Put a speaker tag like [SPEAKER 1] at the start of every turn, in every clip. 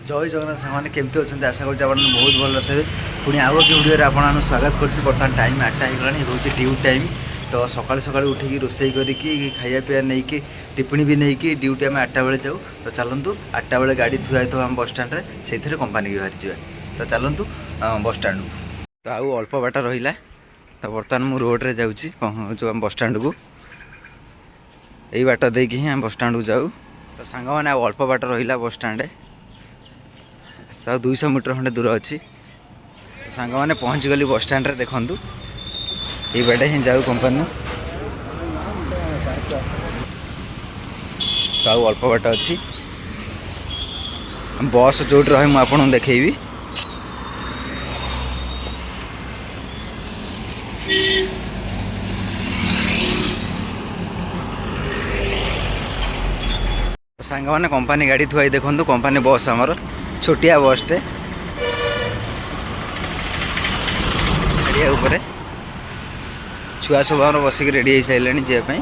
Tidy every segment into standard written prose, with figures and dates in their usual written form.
[SPEAKER 1] जय जगन्नाथ सामाने केमती अच्छा आशा करुँच आप बहुत भल थे पुणी आउ कि वीडियो आपन स्वागत कर बर्तमान टाइम 8टा होगा रोचे ड्यूटी टाइम तो सका सका उठिकी रोसई करके खाया पीया नहीं कि टिप्पणी भी नहीं कि ड्यूटी आम 8टा बेले जाऊँ तो चलतु 8टा बेले गाड़ी थुआ थो आम बस स्टाण्ड से कंपानी की बाहरी जा तो चलतु बस स्टाण्ड तो आउ अल्प बाट रहा तो बर्तमान मुझे रोड्रे जाऊँ जो आम बस स्टाण्ड को यही बाट देकी ही आम बस स्टाण्ड को जाऊँ तो सांग मैंने आउ अल्प बाट रहा बस स्टाण्ड तो 200 मीटर खंडे दूर अच्छी तो सांग मैंने पहुँच गली बस स्टाण्ड देखूँ ये बाटे ही जाऊ कंपानी तो आउ अल्प बाट अच्छी बस जो रहे मुझे आपको देखी सांग मैंने कंपानी गाड़ी थुआई देखो कंपानी बस आमर छोटिया बसटे गाड़िया छुआ सब आम बसिक रेडी हो सारे जावाई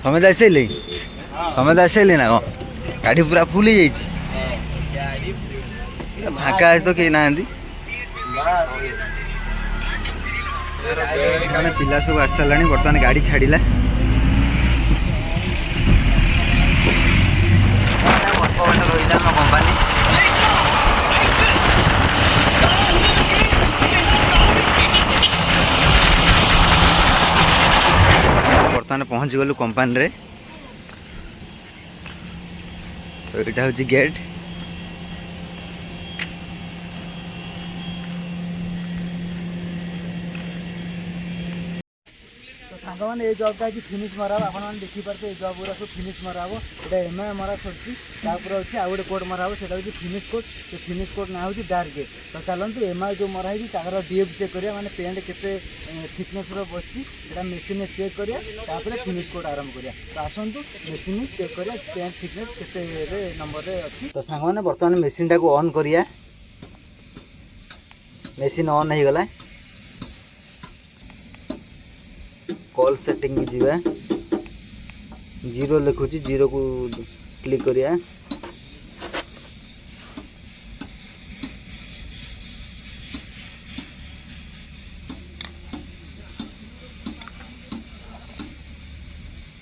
[SPEAKER 1] समेत आसली समेत आसली ना कौन गाड़ी पूरा फुल ही फाँका तो कहीं ना पिला सब आस सारा बर्तमान गाड़ी छाड़ा कंपानी बर्तमान पहुँच गलु कंपानी रे तो यहाँ हूँ गेट सांग मैंने ये जॉब आज फिनिश मरा आपने देखिपारे जॉब गुरा सब फिनिश मरा ये एमआई मरा सर अच्छे आउ गए कोड मरा से फिनिश कोड तो फिनिश कोड ना हूँ डार्क गेट तो चलते एमआई जो मरा है तार डीएफ चेक करिया माने पेंट केते थिकनेस बसी मेसीन चेक करिया फिनिश कोड आरंभ करिया तो आसतु मेसीन चेक करिया पेंट थिकनेस केते नंबर अच्छी तो सांग मैंने बर्तमान मेसीन टाक ऑन करिया मेसीन ऑन हो गला कॉल सेटिंग की जीवा जीरो लिखुची जीरो को क्लिक करिया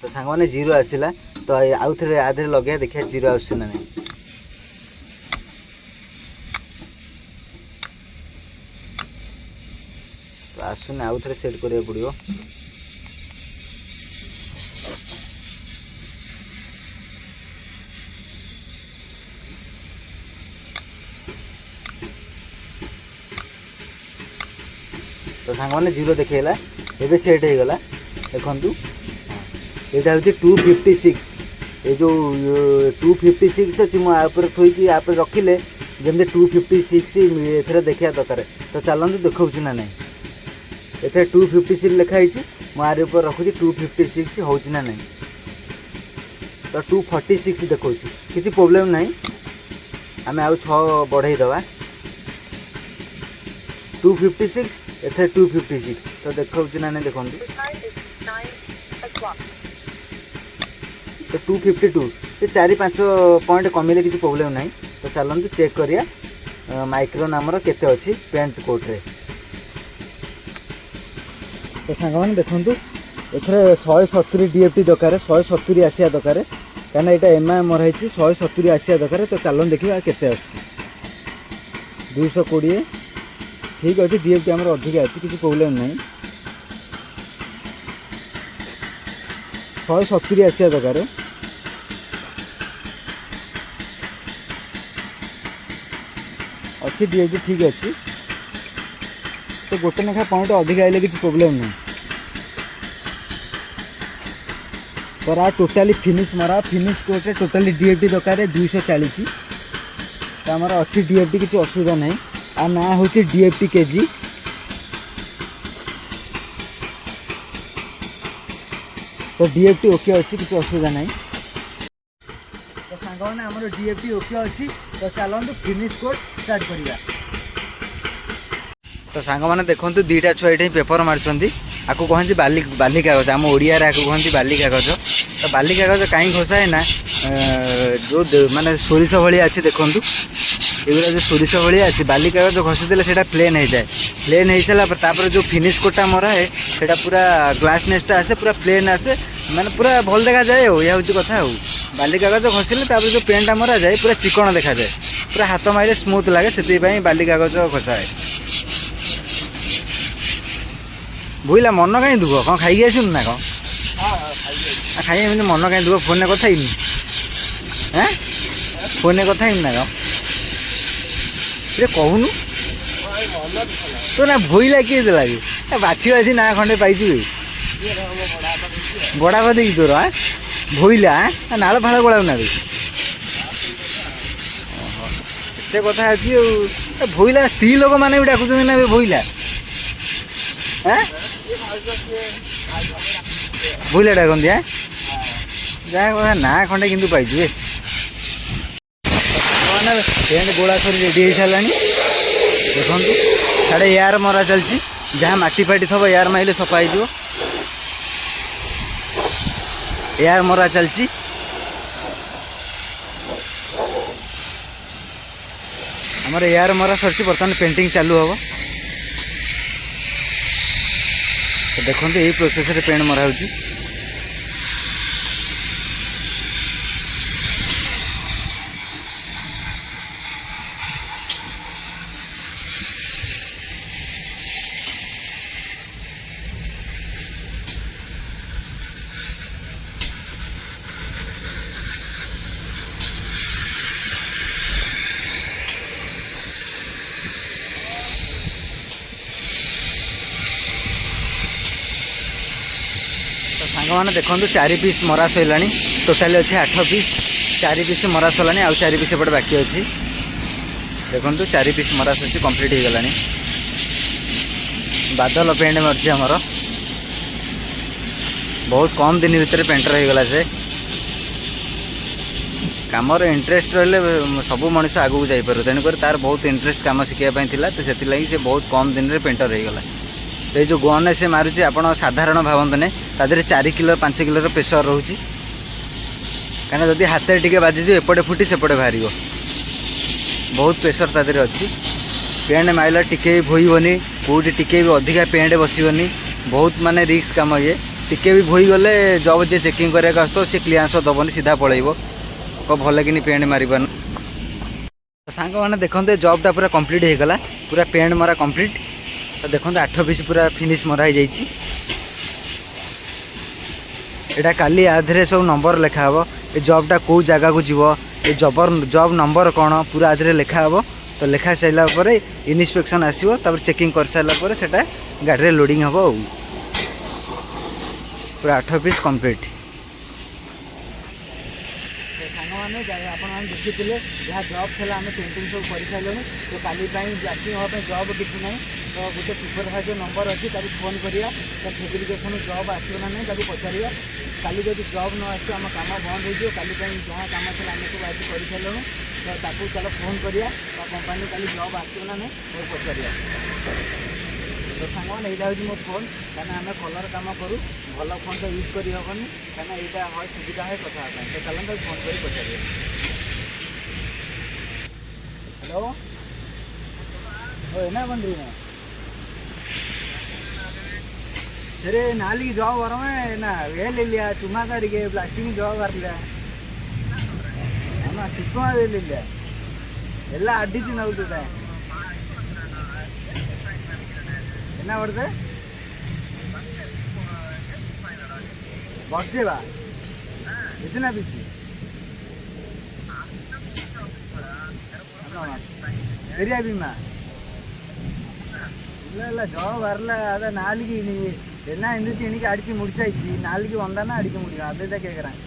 [SPEAKER 1] तो सांग मैंने जीरो आसला तो आउ थे आधे लगे देखिए जीरो आसुना नहीं तो आसुना आउ थे सेट करिया पड़ियो तो सांग मैंने जीरो देखला एवं सेट हो गला देखु यहाँ हूँ 256 ये जो 256 अच्छी मुझे थोड़ी आप रखिले जमी 256 ये देखा दरकार तो चलते देखा ना नहीं ये 256 लिखाई मुझे ऊपर रखुची 256 हो ना नहीं तो 246 देखा किसी प्रोब्लेम नहीं आम आउ 6 बढ़ई दवा 256 एथे 256 तो देखा ना नहीं देखो तो 252 ये 4-5 पॉइंट कमिले किसी प्रोब्लेम नहीं तो चलते चेक करिया माइक्रो नामर केते अच्छी पेंट कोट रे तो सांग मैंने देखु एथरे 170 डीएफटी दरकार 170 आसिया दरकार कहीं यहाँ एमआई मराई 170 आसिया दरकार तो चलन देखिए केते 220 ठीक अच्छे डीएफटी आमर अधिक अच्छी किसी प्रोब्लेम नहीं 170 आसिया दरकार अच्छी डीएफटी ठीक अच्छी तो गोटे लेखा पॉइंट अधिक आइले किसी प्रोब्लेम नहीं पर आ टोटाली फिनिश मरा फिनिश कोटे टोटाली डीएफटी दरकार 240 तो आमर अच्छी डीएफटी किसी असुविधा नहीं आ ना हूँ डीएफटी केजी तो डीएफटी ओके अच्छी किसी असुविधा नहीं तो सांग मैंने आम डीएफटी ओके अच्छी तो चलते फिनिश कोड स्टार्ट करिया तो सांग मैंने देखो 2टा छुआ ये पेपर मार्च आपको कहते बाली कागज आम ओडिया रे आपको कहते बाली कागज तो बाली कागज कहीं घोषाए ना जो माने सोरिष भाई अच्छे देखूँ एगुरा जो सोरिष भाई अच्छे बाली कागज घसी देले सेटा प्लेन हो जाए प्लेन हो सारापर जो फिनिश कोटा मरा है सेटा पूरा ग्लासनेसटा आसे पूरा प्लेन आसे माने पूरा भल देखा जाए यह हूँ कथा बाली कागज घसिले जो पेनटा मरा जाए पूरा चिकण देखा जाए पूरा हाथ मारे स्मूथ लगे से बाली कागज घसाए बुझला मन कहीं दुख कौन खाई आसुन ना कौन खाई एमती मन कहीं दुख फोन कथा हाँ फोन कथा ना कौन कहूनु तो ना भोईला किए देला कि बाछी बाछी ना खंडे पाई बड़ा बदे तोर हाँ भोईला हाँ नाल फाड़ गोड़ा ना एत कथा अच्छी भोईला स्त्री लोक मैंने भी डाकुं ना भोईला हाँ भोईला डाकती हाँ जहाँ ना खंडे कि पाई पेंट गोड़ा थोड़ी रेडी हो सारा देखो साढ़े एयार मरा चलती जहाँ माटी फाटी थब एयार माइले सफा हो एयार मरा चलती आमर एयार मरा सरची बर्तमान पेंटिंग चालू हम तो देखो यही प्रोसेस रे पेंट मरा होची सांग मैंने देखो 4 पीस मरा सैला टोटाली अच्छे 8 पीस 4 पीस मरा सरला आउ 4 पीस एपटे बाकी अच्छी देखो 4 पीस मरा सर कम्प्लीट हो गला बादल पेंट मरছি आमर बहुत कम दिन भितर पेंटर हो गला से कमर इंटरेस्ट रही सब मनीष आगू जापर तेणुक तार बहुत इंटरेस्ट कम शिखापी तो से बहुत कम दिन में पेंटर हो गला तो ये जो गन से मारुची आप साधारण भावत ना तादेह 4 किलो 5 किलो प्रेसर रोचे कहीं जदि हाथ टे बाजिज एपटे फुटी सेपटे बाहर बहुत प्रेसर तादेह अच्छी पेंट माइला टिके भी भोईबनी कौटी टिके भी अधिका पेंट बसबनी बहुत माने रिस्क कम ये टिके भी भोई गले जब जे चेकिंग कराया आस सी क्लीयरेंस दबनी सीधा पलैब को भल कि पेंट मार पार सांग मैंने देखते जॉबटा पूरा कंप्लीट हो गला पूरा पेंट मरा कंप्लीट तो देखो 8 पीस पूरा फिनिश मरा हो यहाँ काली आधे सब नंबर लिखा हे ये जॉबटा कौ जगह को जीव ये जॉब नंबर कौन पूरा आधे लिखा हे तो लिखा सारा पर इन्स्पेक्शन आसो तब चेकिंग कर सारापर से गाड़ी लोडिंग हम पूरा 8 पीस कंप्लीट मैंने देखी जहाँ जॉब थी आम पेंटिंग सब कर सारे तो काली जाचिंग हाँपी जॉब किसी ना तो गोटे सुपरभाइजर नंबर अच्छी फोन करा फेब्रिकेशन जॉब आसो ना नहीं पचार काली जब जॉब न आस आम कम बंद हो काली जहाँ कम थी आम सब आज कर सारूँ तो चलो फोन करा कंपानी काली जॉब आसो ना नहीं पचार तो सांग मैंने यहाँ हूँ मो फोन कहीं आम कलर कम करूँ भल फोन तो यूज कर हेनी कहीं यहाँ है सुविधा है कथा तो चलते फोन कर पचार हेलो ना बंदी ना अरे नाली जॉब वर में ना ये ले लिया चुमा तारीखे प्लास्टिक जॉब कर लिया सिस्टम ले लिया ಎಲ್ಲ ಅಡ್ಡಿತಿ ನಾವು ತುದೆ என்ன வருது बस जेबा कितना पीसी பெரிய பீமா இல்ல ஜாப் வரல அத நாளைக்கு நீ என்ன இருந்துச்சு இன்னைக்கு அடிச்சு முடிச்சாச்சு நாளைக்கு வந்தானா அடிக்க முடியும் அதே தான் கேக்குறேன்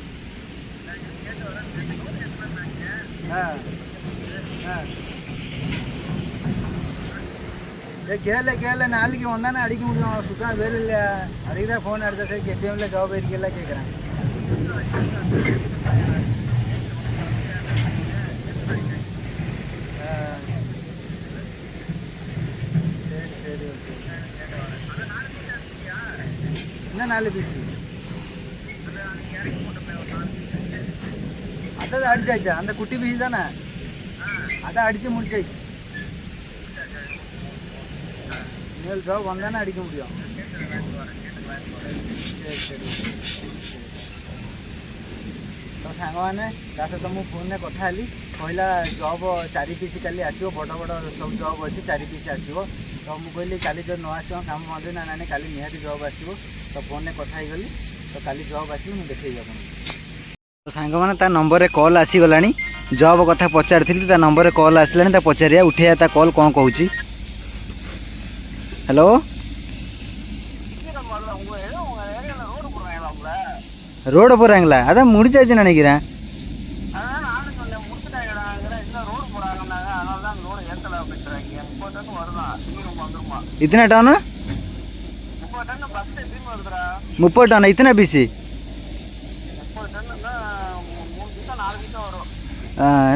[SPEAKER 1] கேள கேள நாளைக்கு வந்தானே அடிக்க முடியும் சுத்தம் வேலை இல்லையா அதுக்கு தான் ஃபோன் எடுத்த சரி கேபிஎம்ல ஜாப் இருக்கல கேட்குறேன் சரி சரி ஓகே ನಾಳೆ ಬಿಸಿ ಅದ ಅಡಿಚಾಯ್ತಾ ಅಂದ ಕುಟ್ಟಿ ಬೀಸಿದಾನ ಅದ ಅಡಿச்சு முடிச்சாச்சு மேல் ஜாப் வந்தானே அடிக்க முடியும் சரி சரி तो सांगने ता सहित मुझे फोन में कथा हेली कहला जॉब 4 पीस काली आसो बड़ बड़ सब जॉब अच्छी 4 पीस आसो तो मुझे कहली काली जो न आस काम मत ना ना काली निहाती जॉब आसो तो फोन में कथा गली तो काली जॉब आस मुझे देखी तो सांग मैंने ता नंबर रे कॉल आसीगला जॉब कथा पचारि ता नंबर रे कॉल आसला पचारिया उठे ता कॉल कौन कहूँ हेलो रोड पर आंगला अदा मुड़ी जाए ना निकरा इतना टन 30 टन इतना बीसी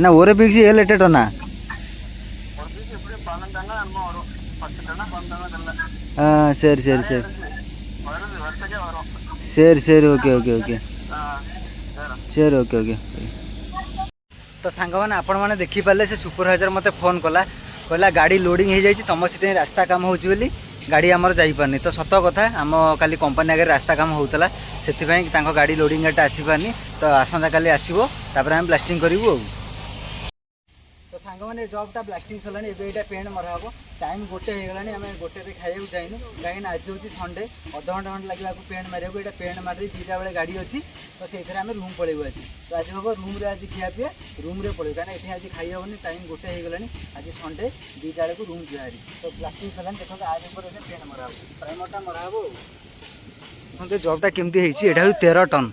[SPEAKER 1] ना और बीसी एट टना சரி சரி சரி சரி சரி ஓகே ஓகே ஓகே சரி ओके ओके तो सांग मैंने आपण मैंने देखिपारे से सुपरवाइजर मत फोन कला कहला गाड़ी लोडिंग हो जाए तुम सीटे रास्ता काम हो गाड़ी आमर जापारनी तो सत कथा आम काली कंपनी आगे रास्ता काम होता से गाड़ी लोडिंग गाड़ी आसीपारनी तो आसंता काली आसो आम ब्लास्टिंग करूँ तो सांग मैंने जॉबटा ब्लास्टिंग सरला ये पेंट मरा हम टाइम गोटे होगा आम गोटे खाइबा जाइनु कहीं आज हूँ संडे अध घंटा घंटा लगे पेंट मारे ये पेंट मारी 2टा बेले गाड़ी अच्छी तो से आम रूम पलैबू आज तो आज हम रूम रे आज खिया पिया रूम रे पलैबू कहीं ये आज खाई हेनी टाइम गोटे होगा आज संडे 2टा बेलू रूम जारी तो ब्लास्टिंग सरला देखो आज पेंट मरा प्राइमरटा मरा हम देखो जॉबटा केमती है 13 टन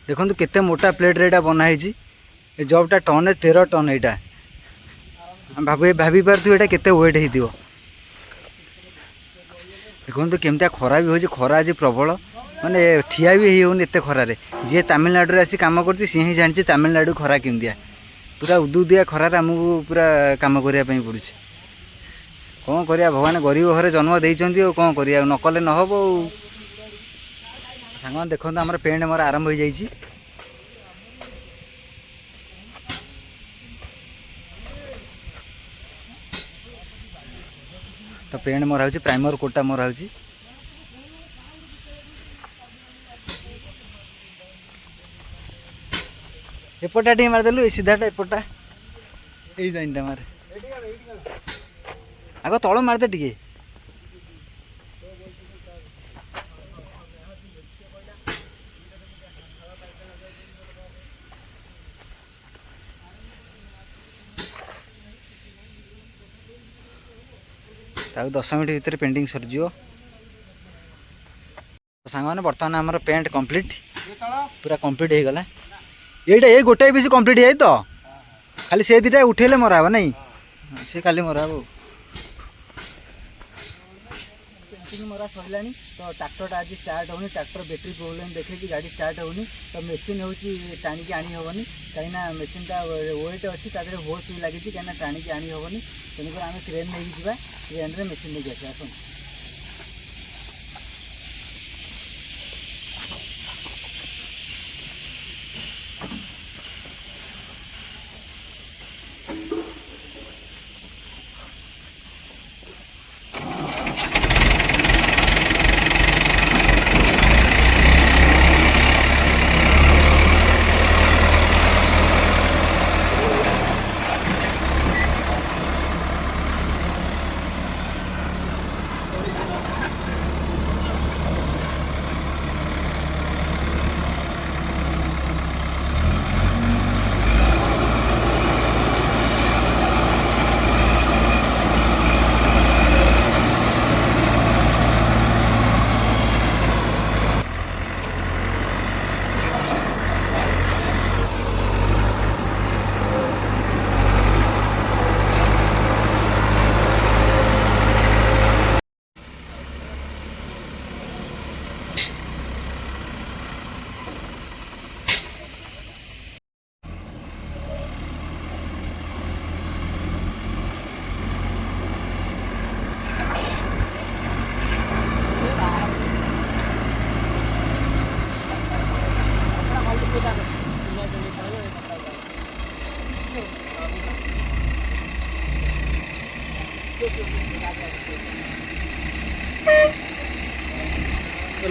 [SPEAKER 1] देखो केते मोटा प्लेट रे बनाई जॉबटा टन 13 टन यहाँ भाभी पार्थु यहाँ केते वेट हो देखो केमती खरा भी हो खरा आज प्रबल माने ठिया भी होनी एत खरार जी तमिलनाडु आसी कम कर सी ही जानी तमिलनाडु खरा केमतिया पूरा उदुदिया खरार आमको पूरा कम करने पड़ू कौन करिया भगवान गरीब घरे जन्म देइचंती कौन करिया नकले न हबो सांग देखो आम पेंट मोर आरंभ हो जाइए तो पेंट मरा हो प्राइमर कोटा मरा हो एपटा टी मारदेलु सीधाटा एपटा यही लाइनटा मारे आग तल मारदे टिके ताकू 10 मिनट भितर पेंटिंग सरजियो सांग मैंने बर्तमान आमर पेंट कंप्लीट पूरा कंप्लीट हो गला ये गोटे भी कंप्लीट है तो खाली से 2टा उठेले मराब नहीं से खाली मराब पेंटिंग मरा सरला तो ट्रैक्टर आज स्टार्ट होनी ट्रैक्टर बैटरी प्रोब्लेम देखे गाड़ी स्टार्ट होनी तो मेसीन हूँ टाणी आनी हेनी कहीं मेसीनटा वेट अच्छी होस भी लगी कहीं टाणी आनी हेनी तेणुक आम क्रेन नहीं जावा क्रेन रे मेसीन नहीं आस आस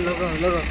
[SPEAKER 2] लगा लगा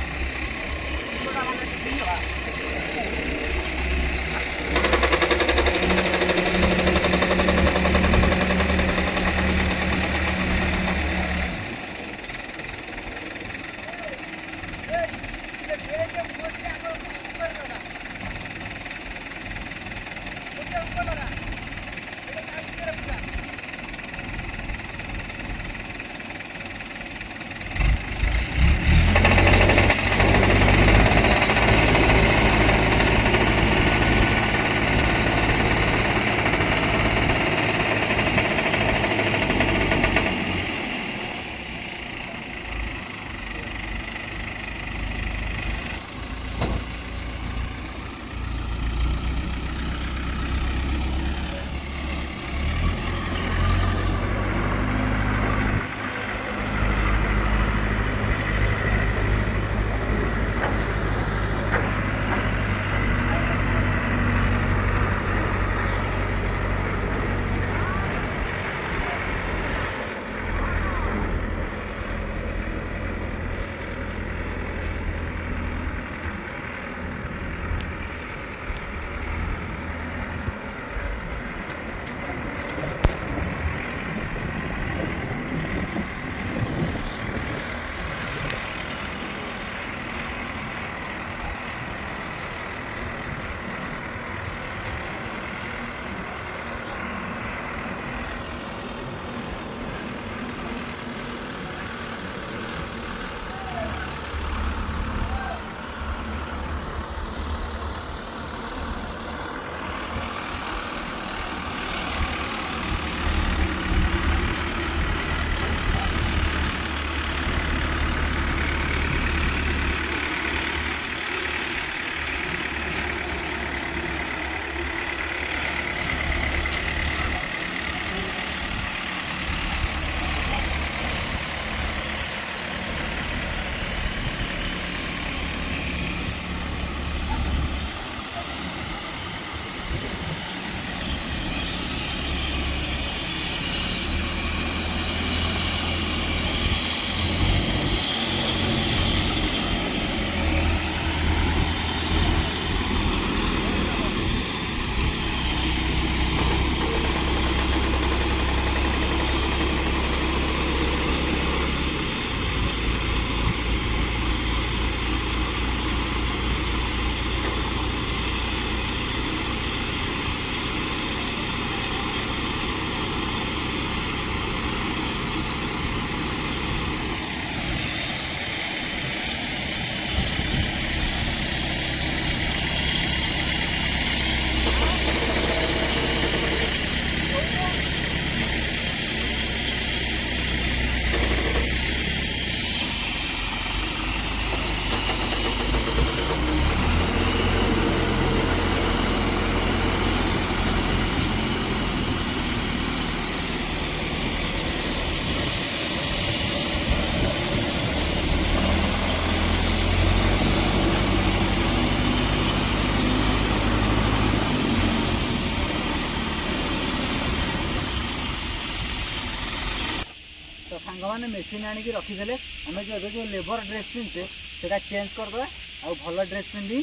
[SPEAKER 2] तो सांग मैंने मेसीन आणिक रखीदे आम जो जो लेबर ड्रेस पिंधे से चेंज करदे आ भल ड्रेस पिंधि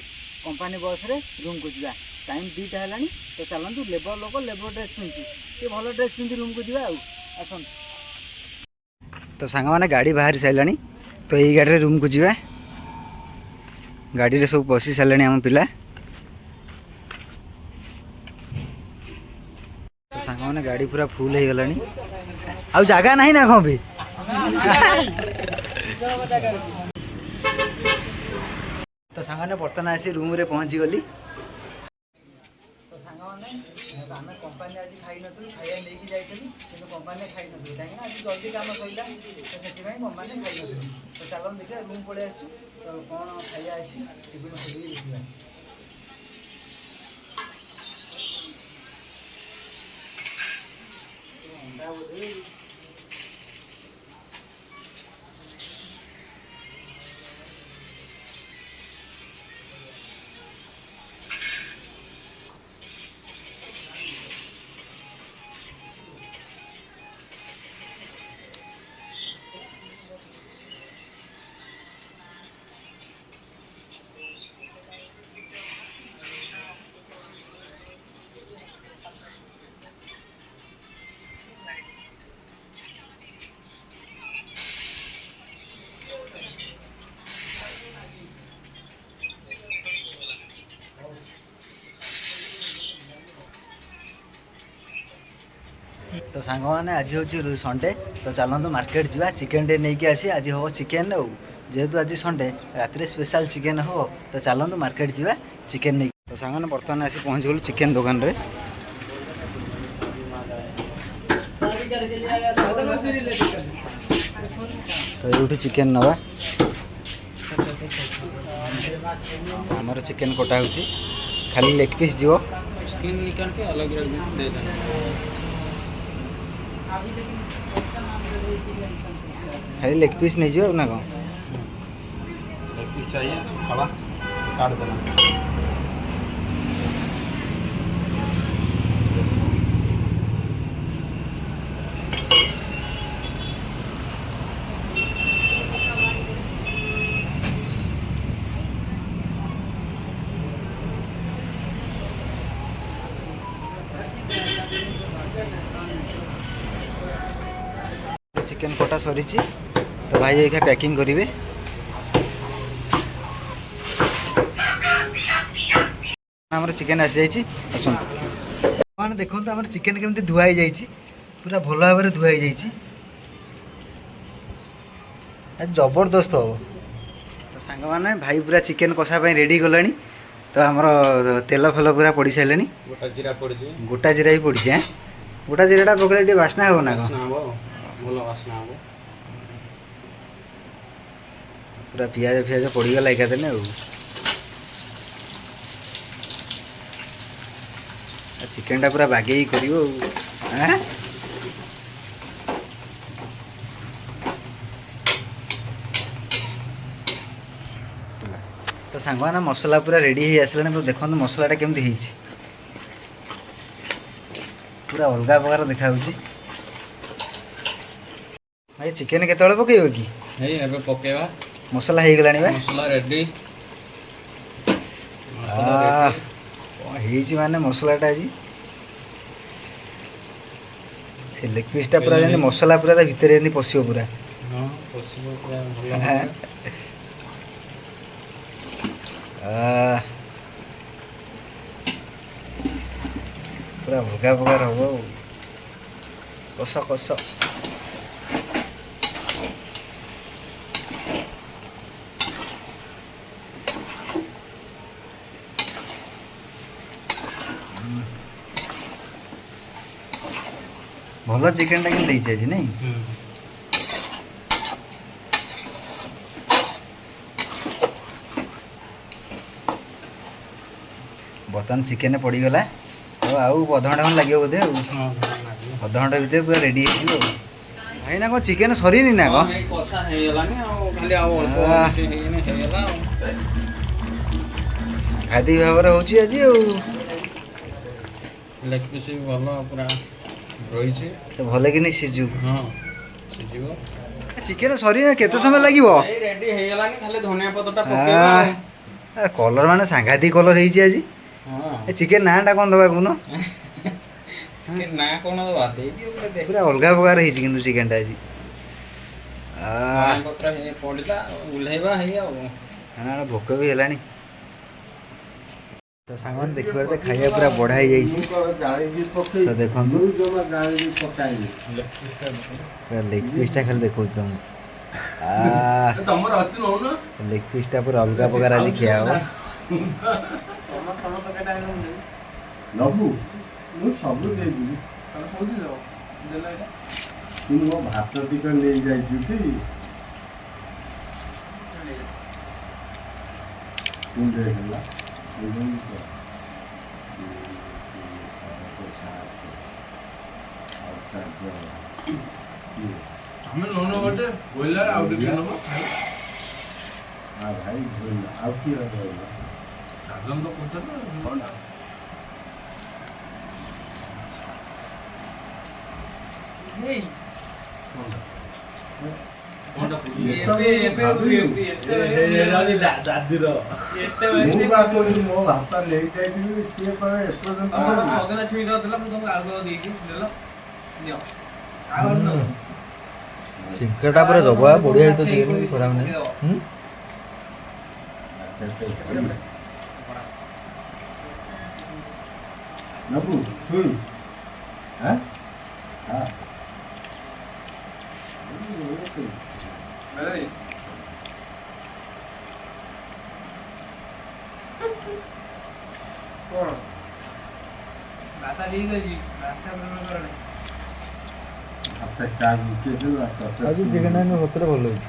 [SPEAKER 2] कंपानी बस रे रूम को जा टाइम 2टा है तो चलतु लेबर लोक लेबर ड्रेस पिंधि ये भल ड्रेस पिंधि रूम को जा आसन। तो सांग मैंने गाड़ी बाहरी सारे तो यही गाड़ी रूम को जा गाड़ी सब बसी सारे आम पिला तो सांग मैंने गाड़ी पूरा फुल हो गला आ जगह नहीं ना कौन भी तो सांग बर्तमान आसी रूम रे पहुँची गली तो सांग मैंने आम कंपानी आज खाई नी खाया नहीं जाइली कि कंपानी खाई नी कहीं आज जल्दी कम सैला तो से कंपानी खाई नी तो चलो देखिए रूम पड़े आसु तो कौन खाया अच्छी टिफिन खोल देखा अंडा बोधे
[SPEAKER 1] तो सांग मैंने आज हूँ संडे तो चलतु मार्केट जावा चिकेन टे नहीं आसी आज हम चिकेन जेहेतु आज संडे रात स्पेशल चिकेन हम तो चलतु मार्केट जावा चिकेन नहीं तो सांग मैंने बर्तमान आसी पहुँच गलु चिकेन दुकान रे तो ये चिकेन नवा आमर चिकेन कटा हो खाली लेग पीस जीव
[SPEAKER 3] स्किन निकाल के अलग रख दे देना।
[SPEAKER 1] खाली लेग पीस नहीं जीव ना कौन
[SPEAKER 3] लेग पीस चाहिए खड़ा काट देना।
[SPEAKER 1] चिकेन कटा सरी तो भाई ये पैकिंग करेंगे आमर चिकेन आसी जाइए आसन मैंने देखो आम चिकेन केमती धुआई जाइए पूरा भल भाव में धुआई जाइए जबरदस्त हम तो सांग मैंने भाई पूरा चिकेन कषा रेडी गला तो आमर तेल फेल पूरा पड़ सारे
[SPEAKER 3] गोटा जीरा पड़ी
[SPEAKER 1] गोटा जीरा भी पड़ी है गोटा जीरा पकड़े बास्ना हे ना
[SPEAKER 3] भल बास्ना हम
[SPEAKER 1] पूरा पियाज फियाज पड़गला एकादने चिकेन टा पूरा बागे कर तो सांग मैंने मसला पूरा रेडी हो आसला तो देखो मसलाटा केमती पूरा अलग प्रकार देखा भाई चिकेन केतବେଳେ पकेइबो कि
[SPEAKER 3] हे एबे पकेवा
[SPEAKER 1] मसला हो गलानी बा
[SPEAKER 3] मसला रेडी
[SPEAKER 1] हेजी माने मसलाटा जी से लेग पीसटा पूरा जंती मसला पूरा ता भितर जंती पसियो पूरा
[SPEAKER 3] हां पसिबो पूरा भलो
[SPEAKER 1] पूरा भगा भगा हम कस कस भल चिकेन टा कि नहीं बर्तमान चिकेन पड़गला तो आउ अधघंटा खन लगे बोधे अधघंटा भितर पूरा रेडी हो भाई ना कौन चिकेन सरी ना कौन
[SPEAKER 3] कषा हे गलानी खाली आ अल्प हेने हे गला
[SPEAKER 1] साघाती भाव आज
[SPEAKER 3] लेग पीस भी भल पूरा रही
[SPEAKER 1] तो भले कि नहीं सिजु
[SPEAKER 3] हाँ सिजिबो
[SPEAKER 1] चिकेन सरी ना केते समय लगे
[SPEAKER 3] रेडी हे गलानी खाली धनिया पत्ता पकेबा
[SPEAKER 1] कलर माने सांघाती कलर होई आज
[SPEAKER 3] हां
[SPEAKER 1] चिकेन नाटा कौन दबा कुन
[SPEAKER 3] चिकेन ना कोन दबा दे दियो दे
[SPEAKER 1] पूरा अलग प्रकार होई किंतु चिकेन टा आज
[SPEAKER 3] पत्र हे पड़ला उल्हेबा हे आ
[SPEAKER 1] ना भोक भी हेलानी तो सांग देख पारे खाइया पूरा बढ़ाई जाइए तो देखो लेग पीसटा खाली देखो लेग पीसटा पूरा अलग प्रकार आज खिया हो
[SPEAKER 4] भात दिका नहीं जाइए
[SPEAKER 5] हमें नोनो बटे बोइलर आउट के नबो
[SPEAKER 4] हां भाई आउ की रहला
[SPEAKER 5] साजन तो कोत ना
[SPEAKER 3] नहीं
[SPEAKER 1] चिकेनटा पूरा जबा बढ़िया तो चिकेन खराब नहीं
[SPEAKER 4] नबू सुन हैं ହଁ
[SPEAKER 5] ଭାଇ କଣ
[SPEAKER 3] ଭାତ ଠିକ ଅଛି ଭାତ ଭଲ କରଣି
[SPEAKER 4] ହାତ କାମ କିଏ
[SPEAKER 2] ଆଜି ଚିକେନ୍ ଆମେ ସତରେ ଭଲ ହେଇଛି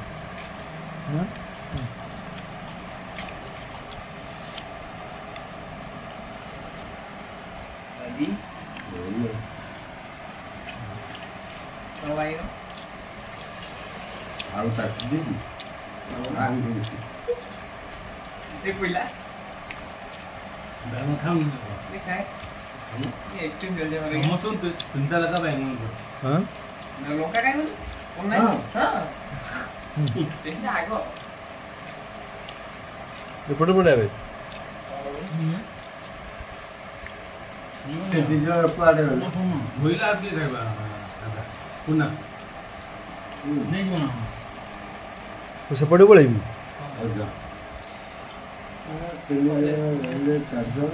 [SPEAKER 3] ଆଜି ତମ ଭାଇର
[SPEAKER 4] ଆଉ ତାକୁ ଦେବି ଆଉ ଦେଇଛି
[SPEAKER 3] ଏ ପଇଲା
[SPEAKER 5] ବାଇଗଣ ଖାଉନି
[SPEAKER 3] ଖାଏ ଏକ୍ସଟ୍ରିମ୍ ଜଲଦି ମାରେ
[SPEAKER 5] ସମସ୍ତଙ୍କୁ ତିନିଟା ଲେଖା ବାଇଗଣ ପଡେ
[SPEAKER 2] ହଁ
[SPEAKER 3] ଲଙ୍କା ଖାଇବନି କଣ
[SPEAKER 4] ହଁ।
[SPEAKER 3] ନାହିଁ ସେଇଟା ଆଗ
[SPEAKER 2] ଏପଟେ ପଟେ ଏବେ
[SPEAKER 4] ସେ ଦି ଜଣ କୁଆଡ଼େ ଗଲେ
[SPEAKER 5] ଧୋଇଲା ଆଉ କିଏ ଖାଇବା ଦାଦା ପୁନା ନେଇଯିବ ନା
[SPEAKER 2] ସେପଟେ ପଳେଇବି
[SPEAKER 4] ତିନି ଜଣ ରହିଲେ 4 ଜଣ